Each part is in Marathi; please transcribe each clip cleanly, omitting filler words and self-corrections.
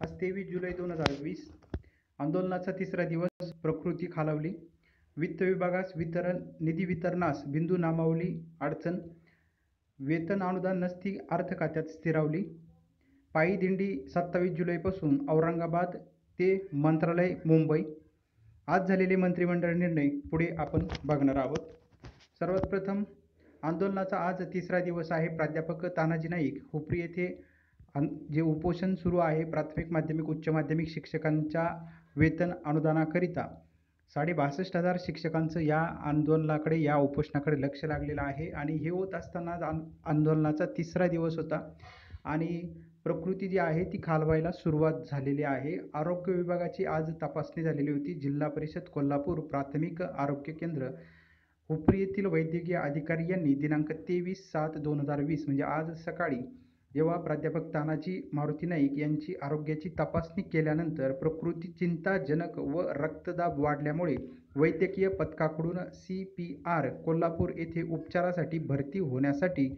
आज 23 जुलै 2020 आंदोलनाचा तिसरा दिवस. प्रकृती खालावली. वित्त विभागास निधी वितरणास बिंदू नामावली अडचण. वेतन अनुदान नसती अर्थ खात्यात स्थिरावली. पायी दिंडी 27 जुलैपासून औरंगाबाद ते मंत्रालय मुंबई. आज झालेले मंत्रिमंडळ निर्णय पुढे आपण बघणार आहोत. सर्वात प्रथम आंदोलनाचा आज तिसरा दिवस आहे. प्राध्यापक तानाजी नाईक हुपरी येथे जे उपोषण सुरू आहे प्राथमिक माध्यमिक उच्च माध्यमिक शिक्षकांच्या वेतन अनुदानाकरिता 62,500 शिक्षकांचं या आंदोलनाकडे या उपोषणाकडे लक्ष लागलेलं आहे. आणि हे होत असताना आंदोलनाचा तिसरा दिवस होता आणि प्रकृती जी आहे ती खालवायला सुरुवात झालेली आहे. आरोग्य विभागाची आज तपासणी झालेली होती. जिल्हा परिषद कोल्हापूर प्राथमिक आरोग्य केंद्र हुपरी येथील वैद्यकीय अधिकारी यांनी दिनांक 23/7/2020 म्हणजे आज सकाळी जेव्हा प्राध्यापक तानाजी मारुती नाईक यांची आरोग्याची तपासणी केल्यानंतर प्रकृती चिंताजनक व रक्तदाब वाढल्यामुळे वैद्यकीय पथकाकडून CPR कोल्हापूर येथे उपचारासाठी भरती होण्यासाठी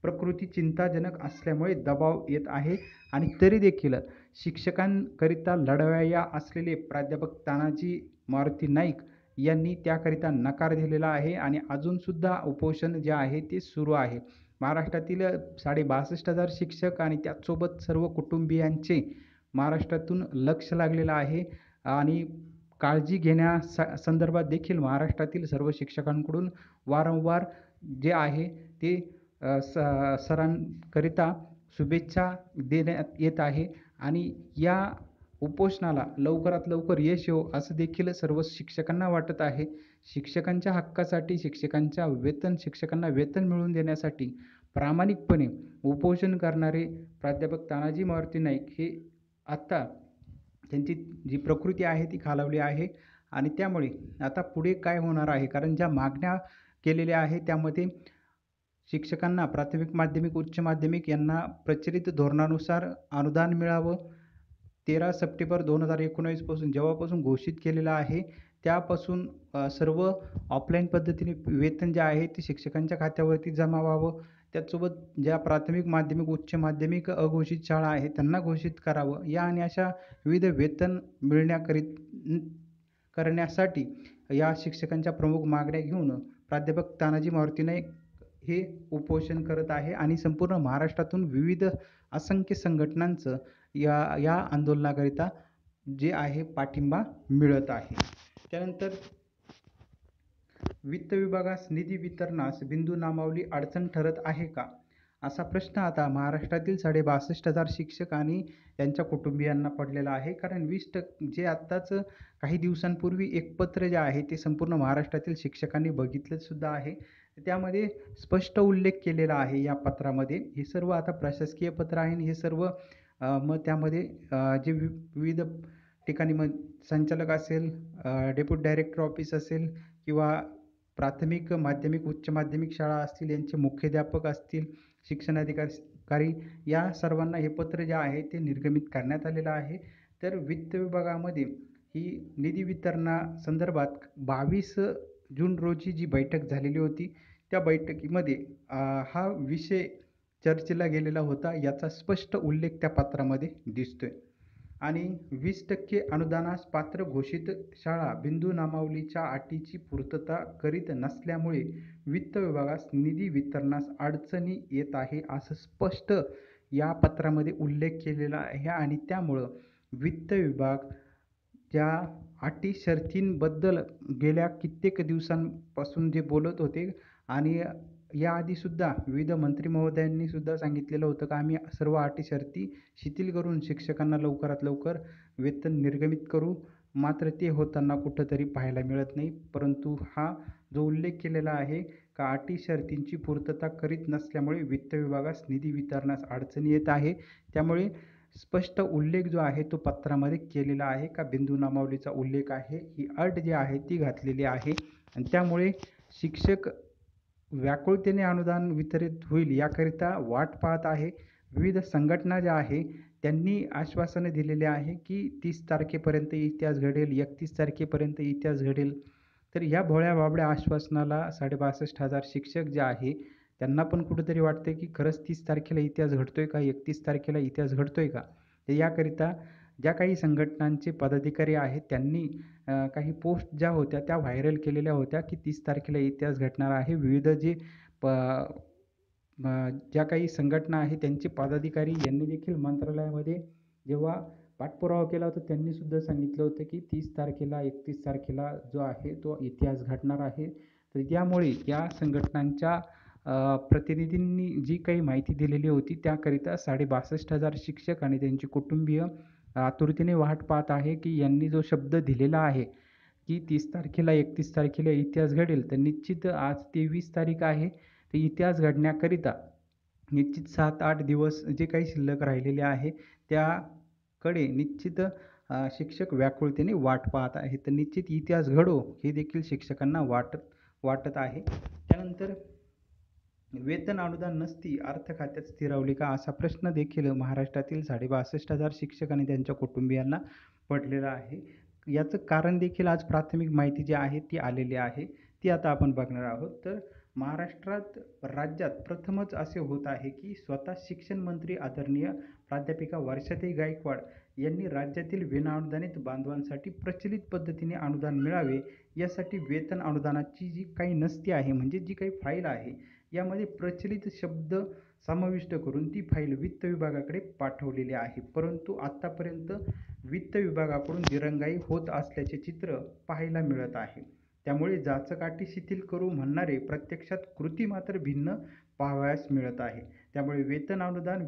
प्रकृती चिंताजनक असल्यामुळे दबाव येत आहे. आणि तरी देखील शिक्षकांकरिता लढवय्या असलेले प्राध्यापक तानाजी मारुती नाईक यांनी त्याकरिता नकार दिलेला आहे आणि अजूनसुद्धा उपोषण जे आहे ते सुरू आहे. महाराष्ट्रातील 62,500 शिक्षक आणि त्याचसोबत सर्व कुटुंबियांचे महाराष्ट्रातून लक्ष लागलेलं आहे आणि काळजी संदर्भात देखील महाराष्ट्रातील सर्व शिक्षकांकडून वारंवार जे आहे ते सरांकरिता शुभेच्छा देण्यात येत आहे आणि या उपोषणाला लवकरात लवकर यश येवो असं देखील सर्व शिक्षकांना वाटत आहे. शिक्षकांच्या हक्कासाठी शिक्षकांना वेतन मिळवून देण्यासाठी प्रामाणिकपणे उपोषण करणारे प्राध्यापक तानाजी मारुती नाईक हे आत्ता त्यांची जी प्रकृती आहे ती खालावली आहे आणि त्यामुळे आता पुढे काय होणार आहे, कारण ज्या मागण्या केलेल्या आहेत त्यामध्ये शिक्षकांना प्राथमिक माध्यमिक उच्च माध्यमिक यांना प्रचलित धोरणानुसार अनुदान मिळावं. 13 सप्टेंबर 2019 पासून जेव्हापासून घोषित केलेलं आहे त्यापासून सर्व ऑफलाईन पद्धतीने वेतन जे आहे ते शिक्षकांच्या खात्यावरती जमा व्हावं. त्याचसोबत ज्या प्राथमिक माध्यमिक उच्च माध्यमिक अघोषित शाळा आहेत त्यांना घोषित करावं. या आणि अशा विविध वेतन करण्यासाठी या शिक्षकांच्या प्रमुख मागण्या घेऊन प्राध्यापक तानाजी मारुती नाईक हे उपोषण करत आहे आणि संपूर्ण महाराष्ट्रातून विविध असंख्य संघटनांचं या आंदोलनाकरिता जे आहे पाठिंबा मिळत आहे. त्यानंतर वित्त विभागास निधी वितरणास बिंदू नामावली अडचण ठरत आहे का, असा प्रश्न आता महाराष्ट्रातील 62,500 शिक्षक आणि त्यांच्या कुटुंबियांना पडलेला आहे. कारण 20% जे आत्ताच काही दिवसांपूर्वी एक पत्र जे आहे ते संपूर्ण महाराष्ट्रातील शिक्षकांनी बघितलं सुद्धा आहे. त्यामध्ये स्पष्ट उल्लेख केलेला आहे या पत्रामध्ये. हे सर्व आता प्रशासकीय पत्र आहे आणि हे सर्व मग त्यामध्ये जे विविध ठिकाणी मग संचालक असेल, डेप्युटी डायरेक्टर ऑफिस असेल किंवा प्राथमिक माध्यमिक उच्च माध्यमिक शाळा असतील यांचे मुख्याध्यापक असतील, शिक्षणाधिकारी या सर्वांना हे पत्र जे आहे ते निर्गमित करण्यात आलेलं आहे. तर वित्त विभागामध्ये ही निधी वितरणासंदर्भात 22 जून रोजी जी बैठक झालेली होती त्या बैठकीमध्ये हा विषय चर्चेला गेलेला होता याचा स्पष्ट उल्लेख त्या पत्रामध्ये दिसतोय. आणि 20% अनुदानास पात्र घोषित शाळा बिंदू नामावलीच्या अटीची पूर्तता करीत नसल्यामुळे वित्त विभागास निधी वितरणास अडचणी येत आहे असं स्पष्ट या पत्रामध्ये उल्लेख केलेला आहे. आणि त्यामुळं वित्त विभाग ज्या अटी शर्तींबद्दल गेल्या कित्येक दिवसांपासून जे बोलत होते आणि याआधीसुद्धा विविध मंत्री महोदयांनी सुद्धा सांगितलेलं होतं की आम्ही सर्व अटी शर्ती शिथिल करून शिक्षकांना लवकरात लवकर वेतन निर्गमित करू, मात्र ते होताना कुठंतरी पाहायला मिळत नाही. परंतु हा जो उल्लेख केलेला आहे का अटी शर्तींची पूर्तता करीत नसल्यामुळे वित्त विभागास निधी वितरणास अडचणी येत आहे. त्यामुळे स्पष्ट उल्लेख जो आहे तो पत्रामध्ये केलेला आहे का बिंदू नामावलीचा उल्लेख आहे, ही अट जी आहे ती घातलेली आहे. आणि त्यामुळे शिक्षक व्याकुळतेने अनुदान वितरित होईल याकरिता वाट पाहत आहे. विविध संघटना ज्या आहे त्यांनी आश्वासनं दिलेले आहे की 30 तारखेपर्यंत इतिहास घडेल, 31 तारखेपर्यंत इतिहास घडेल. तर या भोळ्या बाबड्या आश्वासनाला 62,500 शिक्षक जे आहे त्यांना पण कुठंतरी वाटतं की खरंच 30 तारखेला इतिहास घडतोय का, 31 तारखेला इतिहास घडतोय का. तर याकरिता ज्या काही संघटनांचे पदाधिकारी आहेत त्यांनी काही पोस्ट ज्या होत्या त्या व्हायरल केलेल्या होत्या की 30 तारखेला इतिहास घडणार आहे. विविध जे प ज्या काही संघटना आहेत त्यांचे पदाधिकारी यांनी देखील मंत्रालयामध्ये जेव्हा पाठपुरावा केला होता त्यांनी सुद्धा सांगितलं होतं की 30 तारखेला 31 तारखेला जो आहे तो इतिहास घडणार आहे. तर त्यामुळे या संघटनांच्या प्रतिनिधींनी जी काही माहिती दिलेली होती त्याकरिता 62,500 शिक्षक आणि त्यांचे कुटुंबीय आतुरतेने वाट पाहत आहे की यांनी जो शब्द दिलेला आहे की 30 तारखेला 31 तारखेला इतिहास घडेल, तर निश्चित आज 23 तारीख आहे. तर इतिहास घडण्याकरिता निश्चित 7-8 दिवस जे काही शिल्लक राहिलेले आहे त्याकडे निश्चित शिक्षक व्याकुळतेने वाट पाहत आहेत. तर निश्चित इतिहास घडो हे देखील शिक्षकांना वाटत आहे. त्यानंतर वेतन अनुदान नसती अर्थ खात्यात स्थिरावली का, असा प्रश्न देखील महाराष्ट्रातील 62,500 शिक्षक आणि त्यांच्या कुटुंबियांना पडलेला आहे. याचं कारण देखील आज प्राथमिक माहिती जी आहे ती आलेली आहे, ती आता आपण बघणार आहोत. तर राज्यात प्रथमच असे होत आहे की स्वतः शिक्षण मंत्री आदरणीय प्राध्यापिका वर्षाताई गायकवाड यांनी राज्यातील विनाअनुदानित बांधवांसाठी प्रचलित पद्धतीने अनुदान मिळावे यासाठी वेतन अनुदानाची जी काही नसती आहे म्हणजे जी काही फाईल आहे यामध्ये प्रचलित शब्द समाविष्ट करून ती फाईल वित्त विभागाकडे पाठवलेली आहे. परंतु आत्तापर्यंत वित्त विभागाकडून दिरंगाई होत असल्याचे चित्र पाहायला मिळत आहे. त्यामुळे जाचकाठी शिथिल करू म्हणणारे प्रत्यक्षात कृती मात्र भिन्न पाहावयास मिळत आहे. त्यामुळे वेतन अनुदान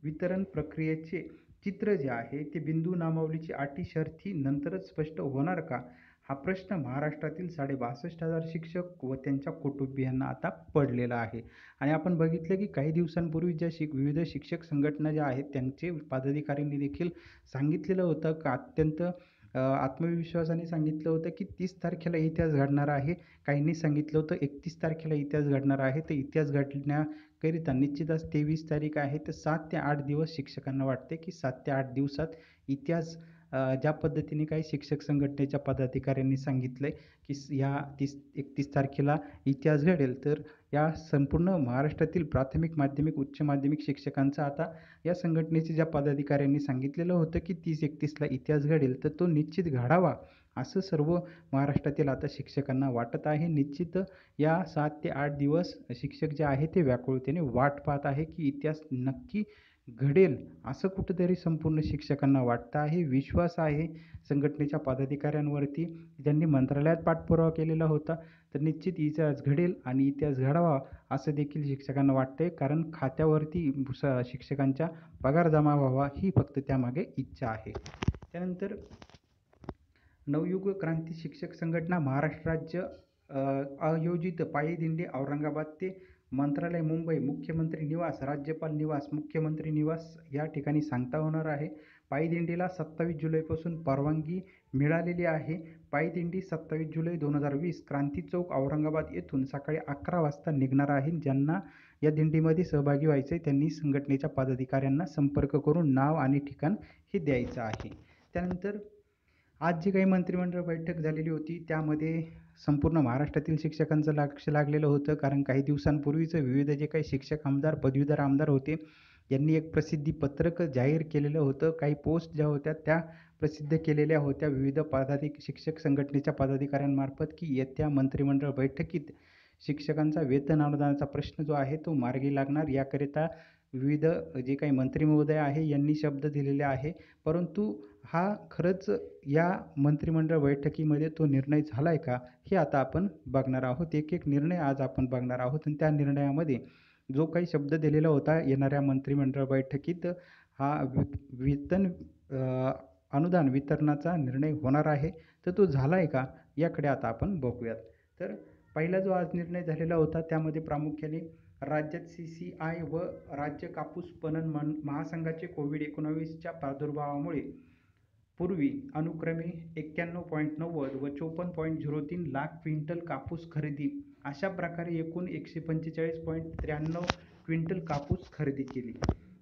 वितरण प्रक्रियेचे चित्र जे आहे ते बिंदू नामावलीची अटी शर्थी नंतरच स्पष्ट होणार का, हा प्रश्न महाराष्ट्रातील 62,500 शिक्षक व त्यांच्या कुटुंबियांना आता पडलेला आहे. आणि आपण बघितलं की काही दिवसांपूर्वी ज्या विविध शिक्षक संघटना ज्या आहेत त्यांचे पदाधिकाऱ्यांनी देखील सांगितलेलं होतं की अत्यंत आत्मविश्वासाने सांगितलं होतं की 30 तारखेला इतिहास घडणार आहे. काहींनी सांगितलं होतं 31 तारखेला इतिहास घडणार आहे. तर इतिहास घडण्याकरिता निश्चितच 23 तारीख आहे. तर 7 ते 8 दिवस शिक्षकांना वाटते की 7 ते 8 दिवसात इतिहास ज्या पद्धतीने काही शिक्षक संघटनेच्या पदाधिकाऱ्यांनी सांगितलं आहे की या 31 तारखेला इतिहास घडेल, तर या संपूर्ण महाराष्ट्रातील प्राथमिक, माध्यमिक, उच्च माध्यमिक शिक्षकांचा आता या संघटनेचे ज्या पदाधिकाऱ्यांनी सांगितलेलं होतं की 30-31ला इतिहास घडेल, तर तो निश्चित घडावा असं सर्व महाराष्ट्रातील आता शिक्षकांना वाटत आहे. निश्चित या 7 ते 8 दिवस शिक्षक जे आहे ते व्याकुळतेने वाट पाहत आहे की इतिहास नक्की घडेल असं कुठंतरी संपूर्ण शिक्षकांना वाटतं आहे. विश्वास आहे संघटनेच्या पदाधिकाऱ्यांवरती, ज्यांनी मंत्रालयात पाठपुरावा केलेला होता. तर निश्चित इतिहास घडेल आणि इतिहास घडावा असं देखील शिक्षकांना वाटतंय, कारण खात्यावरती शिक्षकांच्या पगार जमा व्हावा ही फक्त त्यामागे इच्छा आहे. त्यानंतर नवयुग क्रांती शिक्षक संघटना महाराष्ट्र राज्य आयोजित पायी दिंडी औरंगाबाद ते मंत्रालय मुंबई, मुख्यमंत्री निवास, राज्यपाल निवास, मुख्यमंत्री निवास या ठिकाणी सांगता होणार आहे. पायी दिंडीला 27 जुलैपासून परवानगी मिळालेली आहे. पायी दिंडी 27 जुलै 2020 क्रांती चौक औरंगाबाद येथून सकाळी 11 वाजता निघणार आहे. ज्यांना या दिंडीमध्ये सहभागी व्हायचे त्यांनी संघटनेच्या पदाधिकाऱ्यांना संपर्क करून नाव आणि ठिकाण हे द्यायचं आहे. त्यानंतर आज जी काही मंत्रिमंडळ बैठक झालेली होती त्यामध्ये संपूर्ण महाराष्ट्रातील शिक्षकांचं लक्ष लागलेलं होतं, कारण काही दिवसांपूर्वीच विविध जे काही शिक्षक आमदार, पदवीधर आमदार होते यांनी एक प्रसिद्धी पत्रक जाहीर केलेलं होतं. काही पोस्ट ज्या होत्या त्या प्रसिद्ध केलेल्या होत्या विविध शिक्षक संघटनेच्या पदाधिकाऱ्यांमार्फत की येत्या मंत्रिमंडळ बैठकीत शिक्षकांचा वेतन अनुदानाचा प्रश्न जो आहे तो मार्गी लागणार याकरिता विविध जे काही मंत्री महोदय आहे यांनी शब्द दिलेले आहे. परंतु हा खरंच या मंत्रिमंडळ बैठकीमध्ये तो निर्णय झाला आहे का, हे आता आपण बघणार आहोत. एक एक निर्णय आज आपण बघणार आहोत आणि त्या निर्णयामध्ये जो काही शब्द दिलेला होता येणाऱ्या मंत्रिमंडळ बैठकीत हा वेतन अनुदान वितरणाचा निर्णय होणार आहे, तर तो झाला आहे का याकडे आता आपण बघूयात. तर पहिला जो आज निर्णय झालेला होता त्यामध्ये प्रामुख्याने राज्यात CCI व राज्य कापूस पणन महासंघाचे कोविड-19च्या प्रादुर्भावामुळे पूर्वी अनुक्रमे 91.90 व 54.03 लाख क्विंटल कापूस खरेदी अशा प्रकारे एकूण 145.93 क्विंटल कापूस खरेदी केली.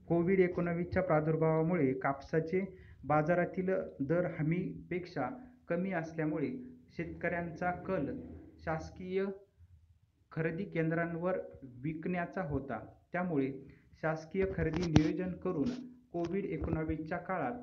कोविड-19च्या प्रादुर्भावामुळे कापसाचे बाजारातील दर हमीपेक्षा कमी असल्यामुळे शेतकऱ्यांचा कल शासकीय खरेदी केंद्रांवर विकण्याचा होता. त्यामुळे शासकीय खरेदी नियोजन करून कोविड-19च्या काळात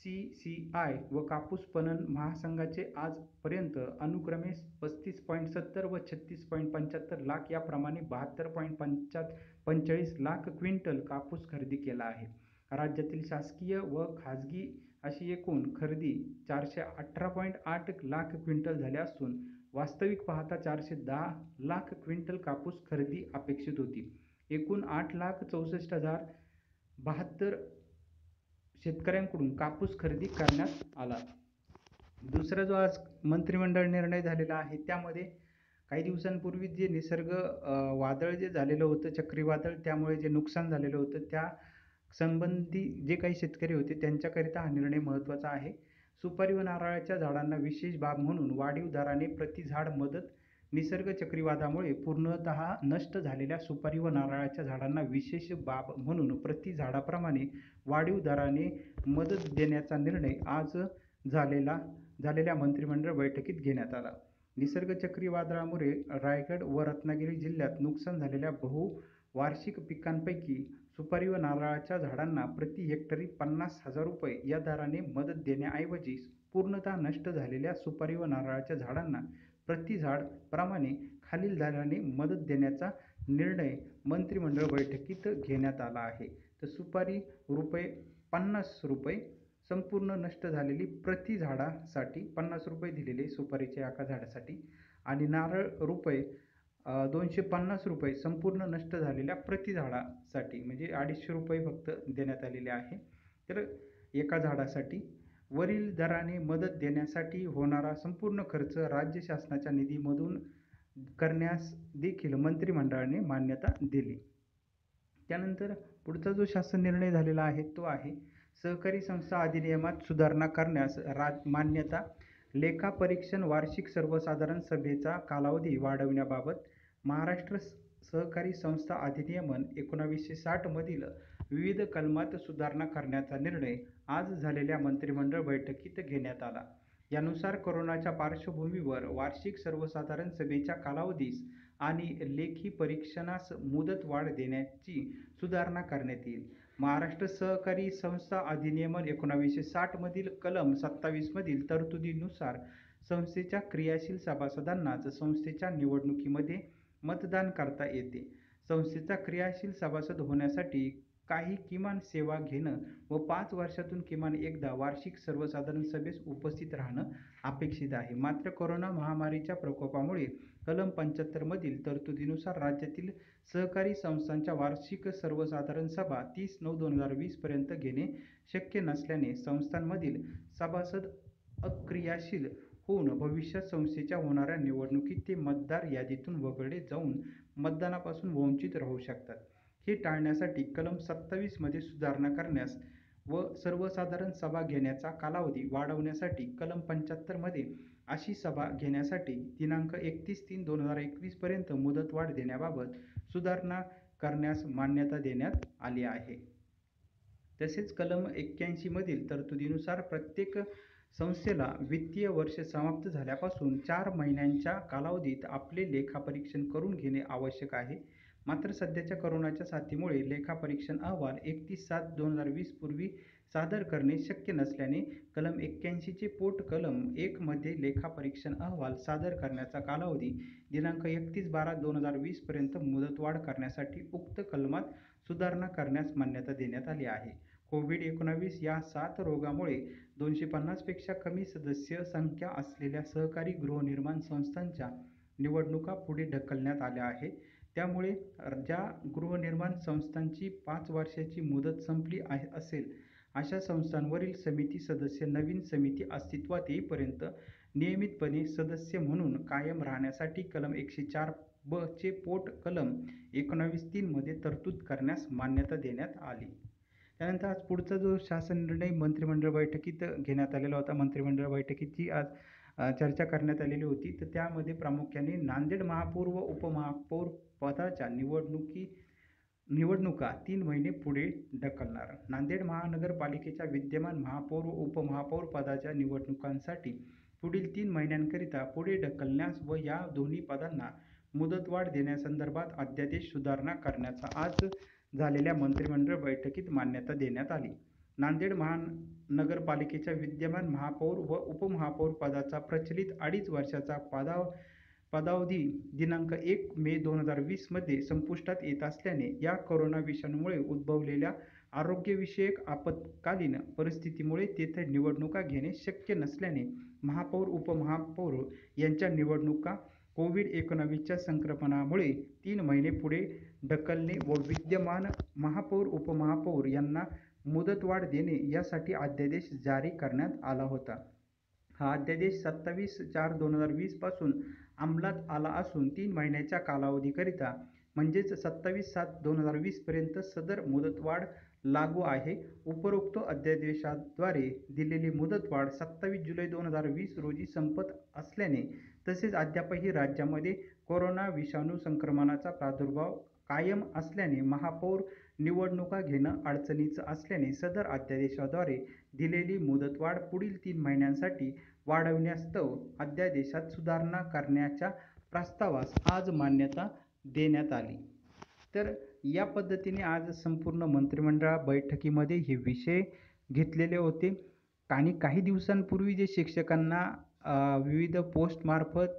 CCI व कापूस पणन महासंघाचे आजपर्यंत अनुक्रमे 35.70 व 36.75 लाख याप्रमाणे 72.45 लाख क्विंटल कापूस खरेदी केला आहे. राज्यातील शासकीय व खाजगी अशी एकूण खरेदी 418.8 लाख क्विंटल झाली असून वास्तविक पाहता 410 लाख क्विंटल कापूस खरेदी अपेक्षित होती. एकूण 8,64,072 शेतकऱ्यांकडून कापूस खरेदी करण्यात आला. दुसरा जो आज मंत्रिमंडळ निर्णय झालेला आहे त्यामध्ये काही दिवसांपूर्वी जे निसर्ग वादळ जे झालेलं होतं, चक्रीवादळ, त्यामुळे जे नुकसान झालेलं होतं त्या संबंधी जे काही शेतकरी होते त्यांच्याकरिता हा निर्णय महत्त्वाचा आहे. सुपारी व नारळाच्या झाडांना विशेष बाब म्हणून वाढीव दराने प्रति झाड मदत. निसर्ग चक्रीवादळामुळे पूर्णतः नष्ट झालेल्या सुपारी व नारळाच्या झाडांना विशेष बाब म्हणून प्रति झाडाप्रमाणे वाढीव दराने मदत देण्याचा निर्णय आज झालेल्या मंत्रिमंडळ बैठकीत घेण्यात आला. निसर्ग चक्रीवादळामुळे रायगड व रत्नागिरी जिल्ह्यात नुकसान झालेल्या बहुवार्षिक पिकांपैकी सुपारी व नारळाच्या झाडांना प्रति हेक्टरी 50,000 रुपये या दराने मदत देण्याऐवजी पूर्णतः नष्ट झालेल्या सुपारी व नारळाच्या झाडांना प्रति झाड प्रमाणे खालील दराने मदत देण्याचा निर्णय मंत्रिमंडळ बैठकीत घेण्यात आला आहे. तर सुपारी ₹50 संपूर्ण नष्ट झालेली प्रति झाडासाठी 50 रुपये दिलेले सुपारीच्या एका झाडासाठी आणि नारळ ₹250 संपूर्ण नष्ट झालेल्या प्रति झाडासाठी, म्हणजे ₹250 फक्त देण्यात आलेले आहे तर एका झाडासाठी. वरील दराने मदत देण्यासाठी होणारा संपूर्ण खर्च राज्य शासनाच्या निधीमधून करण्यास देखील मंत्रिमंडळाने मान्यता दिली. त्यानंतर पुढचा जो शासन निर्णय झालेला आहे तो आहे सहकारी संस्था अधिनियमात सुधारणा करण्यास मान्यता. लेखापरीक्षण वार्षिक सर्वसाधारण सभेचा कालावधी वाढवण्याबाबत महाराष्ट्र सहकारी संस्था अधिनियम 1960 मधील विविध कलमात सुधारणा करण्याचा निर्णय आज झालेल्या मंत्रिमंडळ बैठकीत घेण्यात आला. यानुसार कोरोनाच्या पार्श्वभूमीवर वार्षिक सर्वसाधारण सभेच्या कालावधीस आणि लेखी परीक्षणास मुदतवाढ देण्याची सुधारणा करण्यात येईल. महाराष्ट्र सहकारी संस्था अधिनियम 1960 मधील कलम 27 मधील तरतुदीनुसार संस्थेच्या क्रियाशील सभासदांनाच संस्थेच्या निवडणुकीमध्ये मतदान करता येते. संस्थेचा क्रियाशील सभासद होण्यासाठी काही किमान सेवा घेणं व 5 वर्षातून किमान एकदा वार्षिक सर्वसाधारण सभेस उपस्थित राहणं अपेक्षित आहे. मात्र कोरोना महामारीच्या प्रकोपामुळे कलम 75 मधील तरतुदीनुसार राज्यातील सहकारी संस्थांच्या वार्षिक सर्वसाधारण सभा 30/9/2020 पर्यंत घेणे शक्य नसल्याने संस्थांमधील सभासद अक्रियाशील होऊन भविष्यात संस्थेच्या होणाऱ्या निवडणुकीत ते मतदार यादीतून वगळले जाऊन मतदानापासून वंचित राहू शकतात. हे टाळण्यासाठी कलम 27 मध्ये सुधारणा करण्यास व सर्वसाधारण सभा घेण्याचा कालावधी वाढवण्यासाठी कलम 75 मध्ये अशी सभा घेण्यासाठी दिनांक 31/3/2021 पर्यंत मुदतवाढ देण्याबाबत सुधारणा करण्यास मान्यता देण्यात आली आहे. तसेच कलम 81 मधील तरतुदीनुसार प्रत्येक संस्थेला वित्तीय वर्ष समाप्त झाल्यापासून 4 महिन्यांच्या कालावधीत आपले लेखापरीक्षण करून घेणे आवश्यक आहे. मात्र सध्याच्या कोरोनाच्या साथीमुळे लेखापरीक्षण अहवाल 31/7/2020 पूर्वी सादर करणे शक्य नसल्याने कलम 81 चे पोट कलम 1 मध्ये लेखापरीक्षण अहवाल सादर करण्याचा कालावधी दिनांक 31/12/2020 पर्यंत मुदतवाढ करण्यासाठी उक्त कलमात सुधारणा करण्यास मान्यता देण्यात आली आहे. कोविड-19 या साथरोगामुळे 250 पेक्षा कमी सदस्य संख्या असलेल्या सहकारी गृहनिर्माण संस्थांच्या निवडणुका पुढे ढकलण्यात आल्या आहेत. त्यामुळे ज्या गृहनिर्माण संस्थांची 5 वर्षाची मुदत संपली असेल अशा संस्थांवरील समिती सदस्य नवीन समिती अस्तित्वात येईपर्यंत नियमितपणे सदस्य म्हणून कायम राहण्यासाठी कलम 104(ब) चे पोट कलम 19(3) मध्ये तरतूद करण्यास मान्यता देण्यात आली. त्यानंतर आज पुढचा जो शासन निर्णय मंत्रिमंडळ बैठकीत घेण्यात आलेला होता, मंत्रिमंडळ बैठकीची आज चर्चा करण्यात आलेली होती. तर त्यामध्ये प्रामुख्याने नांदेड महापौर व उपमहापौर पदाच्या निवडणुका 3 महिने पुढे ढकलणार. नांदेड महानगरपालिकेच्या विद्यमान महापौर व उपमहापौर पदाच्या निवडणुकांसाठी पुढील 3 महिन्यांकरिता पुढे ढकलण्यास व या दोन्ही पदांना मुदतवाढ देण्यासंदर्भात अध्यादेश सुधारणा करण्याचा आज झालेल्या मंत्रिमंडळ बैठकीत मान्यता देण्यात आली. नांदेड महानगरपालिकेच्या विद्यमान महापौर व उपमहापौर पदाचा प्रचलित 2.5 वर्षाचा पदावधी दिनांक 1 मे 2020 मध्ये संपुष्टात येत असल्याने या कोरोना विषाणूमुळे उद्भवलेल्या आरोग्यविषयक आपत्कालीन परिस्थितीमुळे तेथे निवडणुका घेणे शक्य नसल्याने महापौर उपमहापौर यांच्या निवडणुका कोविड-19च्या संक्रमणामुळे 3 महिने पुढे ढकलणे व विद्यमान महापौर उपमहापौर यांना मुदतवाढ देणे यासाठी अध्यादेश जारी करण्यात आला होता. हा अध्यादेश 27/4/2020 पासून अंमलात आला असून 3 महिन्याच्या कालावधीकरिता म्हणजेच 27/7/2020 पर्यंत सदर मुदतवाढ लागू आहे. उपरोक्त अध्यादेशाद्वारे दिलेली मुदतवाढ 27 जुलै 2020 रोजी संपत असल्याने तसेच अद्यापही राज्यामध्ये कोरोना विषाणू संक्रमणाचा प्रादुर्भाव कायम असल्याने महापौर निवडणुका घेणं अडचणीचं असल्याने सदर अध्यादेशाद्वारे दिलेली मुदतवाढ पुढील 3 महिन्यांसाठी वाढविण्यास्तव अध्यादेशात सुधारणा करण्याच्या प्रस्तावास आज मान्यता देण्यात आली. तर या पद्धतीने आज संपूर्ण मंत्रिमंडळ बैठकीमध्ये हे विषय घेतलेले होते आणि काही दिवसांपूर्वी जे शिक्षकांना विविध पोस्टमार्फत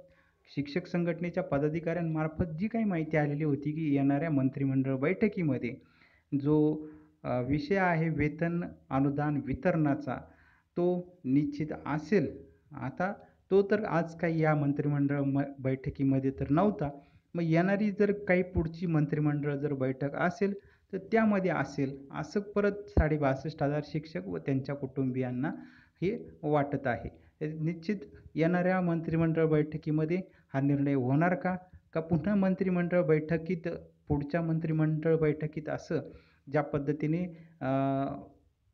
शिक्षक संघटनेच्या पदाधिकाऱ्यांमार्फत जी काही माहिती आलेली होती की येणाऱ्या मंत्रिमंडळ बैठकीमध्ये जो विषय आहे वेतन अनुदान वितरणाचा तो निश्चित असेल. आता तो तर आज काही या मंत्रिमंडळ बैठकीमध्ये तर नव्हता. मग येणारी जर काही पुढची मंत्रिमंडळ जर बैठक असेल तर त्यामध्ये असेल असं परत 62,500 शिक्षक व त्यांच्या कुटुंबियांना हे वाटत आहे. निश्चित येणाऱ्या मंत्रिमंडळ बैठकीमध्ये हा निर्णय होणार का पुन्हा मंत्रिमंडळ बैठकीत पुढच्या मंत्रिमंडळ बैठकीत असं ज्या पद्धतीने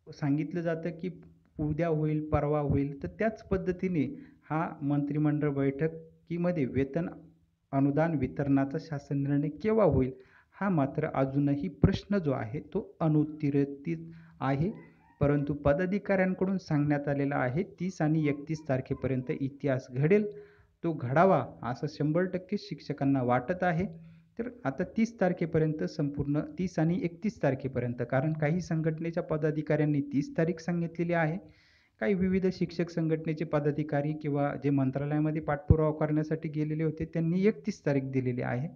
सांगितलं जातं की उद्या होईल परवा होईल तर त्याच पद्धतीने हा मंत्रिमंडळ बैठकीमध्ये वेतन अनुदान वितरणाचा शासन निर्णय केव्हा होईल हा मात्र अजूनही प्रश्न जो आहे तो अनुत्तरित आहे. परंतु पदाधिकाऱ्यांकडून सांगण्यात आलेला आहे 30 आणि 31 तारखेपर्यंत इतिहास घडेल. तो घडावा असं 100% शिक्षकांना वाटत आहे. तर आता 30 तारखेपर्यंत संपूर्ण 30 आणि 31 तारखेपर्यंत कारण काही संघटनेच्या पदाधिकाऱ्यांनी 30 तारीख सांगितलेली आहे. काही विविध शिक्षक संघटनेचे पदाधिकारी किंवा जे मंत्रालयामध्ये पाठपुरावा करण्यासाठी गेलेले होते त्यांनी 31 तारीख दिलेली आहे.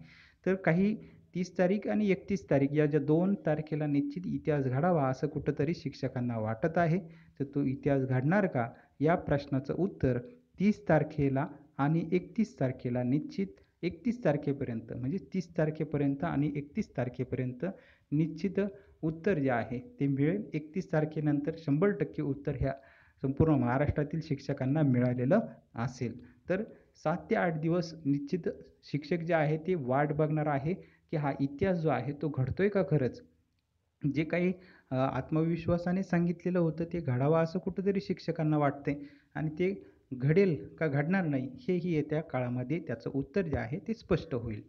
तर काही 30 तारीख आणि 31 तारीख या ज्या 2 तारखेला निश्चित इतिहास घडावा असं कुठंतरी शिक्षकांना वाटत आहे. तर तो इतिहास घडणार का या प्रश्नाचं उत्तर 30 तारखेला आणि 31 तारखेला निश्चित 31 तारखेपर्यंत म्हणजे 30 तारखेपर्यंत आणि 31 तारखेपर्यंत निश्चित उत्तर जे आहे ते मिळेल. 31 तारखेनंतर 100% उत्तर ह्या संपूर्ण महाराष्ट्रातील शिक्षकांना मिळालेलं असेल. तर 7 ते 8 दिवस निश्चित शिक्षक जे आहे ते वाट बघणार आहे की हा इतिहास जो आहे तो घडतोय का खरंच. जे काही आत्मविश्वासाने सांगितलेलं होतं ते घडावं असं कुठंतरी शिक्षकांना वाटतंय आणि ते घडेल का घडणार नाही हेही येत्या काळामध्ये त्याचं उत्तर जे आहे ते स्पष्ट होईल.